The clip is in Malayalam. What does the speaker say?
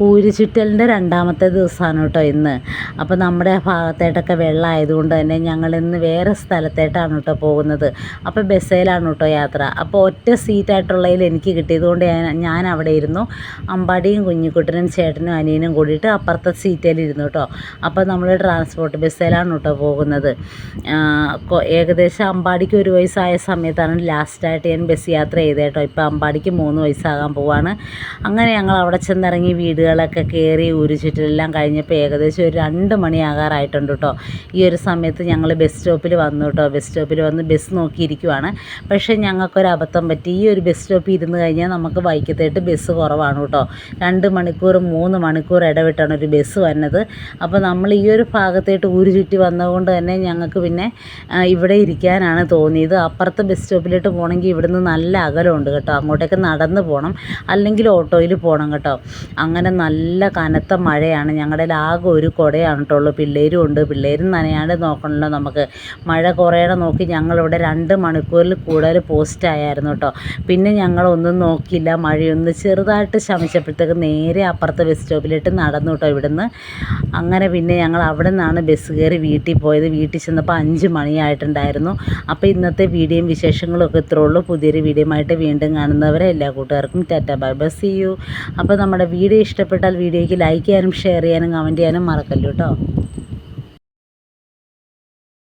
ഊര് ചുറ്റലിൻ്റെ രണ്ടാമത്തെ ദിവസമാണ് കേട്ടോ ഇന്ന്. അപ്പോൾ നമ്മുടെ ആ ഭാഗത്തായിട്ടൊക്കെ വെള്ളമായതുകൊണ്ട് തന്നെ ഞങ്ങളിന്ന് വേറെ സ്ഥലത്തായിട്ടാണ് കേട്ടോ പോകുന്നത്. അപ്പോൾ ബസ്സിലാണ് കേട്ടോ യാത്ര. അപ്പോൾ ഒറ്റ സീറ്റായിട്ടുള്ളതിൽ എനിക്ക് കിട്ടിയതുകൊണ്ട് ഞാൻ അവിടെ ഇരുന്നു. അമ്പാടിയും കുഞ്ഞിക്കുട്ടനും ചേട്ടനും അനിയനും കൂടിയിട്ട് അപ്പുറത്തെ സീറ്റിലിരുന്നു കേട്ടോ. അപ്പോൾ നമ്മൾ ട്രാൻസ്പോർട്ട് ബസ്സിലാണ് കേട്ടോ പോകുന്നത്. ഏകദേശം അമ്പാടിക്ക് 1 വയസ്സായ സമയത്താണ് ലാസ്റ്റായിട്ട് ഞാൻ ബസ് യാത്ര ചെയ്തത് കേട്ടോ. ഇപ്പോൾ അമ്പാടിക്ക് 3 വയസ്സാകാൻ പോവാണ്. അങ്ങനെ ഞങ്ങൾ അവിടെ ചെന്നിറങ്ങി വീടുകളൊക്കെ കയറി ഊര് ചുറ്റലെല്ലാം കഴിഞ്ഞപ്പോൾ ഏകദേശം ഒരു 2 മണിയാകാറായിട്ടുണ്ട് കേട്ടോ. ഈ ഒരു സമയത്ത് ഞങ്ങൾ ബസ് സ്റ്റോപ്പിൽ വന്നു കേട്ടോ. ബസ് സ്റ്റോപ്പിൽ വന്ന് ബസ് നോക്കിയിരിക്കുവാണ്. പക്ഷേ ഞങ്ങൾക്കൊരു അബദ്ധം പറ്റി. ഈ ഒരു ബസ് സ്റ്റോപ്പിൽ ഇരുന്ന് കഴിഞ്ഞാൽ നമുക്ക് വൈക്കത്തായിട്ട് ബസ് കുറവാണ് കേട്ടോ. 2 മണിക്കൂർ 3 മണിക്കൂർ ഇടവിട്ടാണ് ഒരു ബസ് വരുന്നത്. അപ്പോൾ നമ്മൾ ഈ ഒരു ഭാഗത്തായിട്ട് ഊര് ചുറ്റി വന്നതുകൊണ്ട് തന്നെ ഞങ്ങൾക്ക് പിന്നെ ഇവിടെ ഇരിക്കാനാണ് തോന്നിയത്. അപ്പുറത്തെ ബസ് സ്റ്റോപ്പിലോട്ട് പോകണമെങ്കിൽ ഇവിടുന്ന് നല്ല അകലമുണ്ട് കേട്ടോ. അങ്ങോട്ടേക്ക് നടന്ന് പോകണം, അല്ലെങ്കിൽ ഓട്ടോയിൽ പോകണം കേട്ടോ. അങ്ങനെ നല്ല കനത്ത മഴയാണ്. ഞങ്ങളുടെ ആകെ ഒരു കുടയാണ് കേട്ടോ ഉള്ളൂ. പിള്ളേരും ഉണ്ട്. പിള്ളേരും നനയാണ്ട് നോക്കണമല്ലോ നമുക്ക്. മഴ കുറേയുടെ നോക്കി ഞങ്ങളിവിടെ 2 മണിക്കൂറിൽ കൂടുതൽ പോസ്റ്റായിരുന്നു കേട്ടോ. പിന്നെ ഞങ്ങളൊന്നും നോക്കിയില്ല. മഴയൊന്ന് ചെറുതായിട്ട് ശമിച്ചപ്പോഴത്തേക്ക് നേരെ അപ്പുറത്തെ ബസ് സ്റ്റോപ്പിലിട്ട് നടന്നു കേട്ടോ ഇവിടുന്ന്. അങ്ങനെ പിന്നെ ഞങ്ങൾ അവിടെ നിന്നാണ് ബസ് കയറി വീട്ടിൽ പോയത്. വീട്ടിൽ ചെന്നപ്പോൾ 5 മണിയായിട്ടുണ്ടായിരുന്നു. അപ്പോൾ ഇന്നത്തെ വീഡിയോയും വിശേഷങ്ങളും ഒക്കെ ഇത്രേ ഉള്ളൂ. പുതിയൊരു വീഡിയോയുമായിട്ട് വീണ്ടും കാണുന്നവരെ എല്ലാ കൂട്ടുകാർക്കും tata bye bye, see you. അപ്പോൾ നമ്മുടെ വീഡിയോ ഇഷ്ടപ്പെട്ടാൽ വീഡിയോയ്ക്ക് ലൈക്ക് ചെയ്യാനും ഷെയർ ചെയ്യാനും കമൻറ്റ് ചെയ്യാനും മറക്കല്ലോ കേട്ടോ.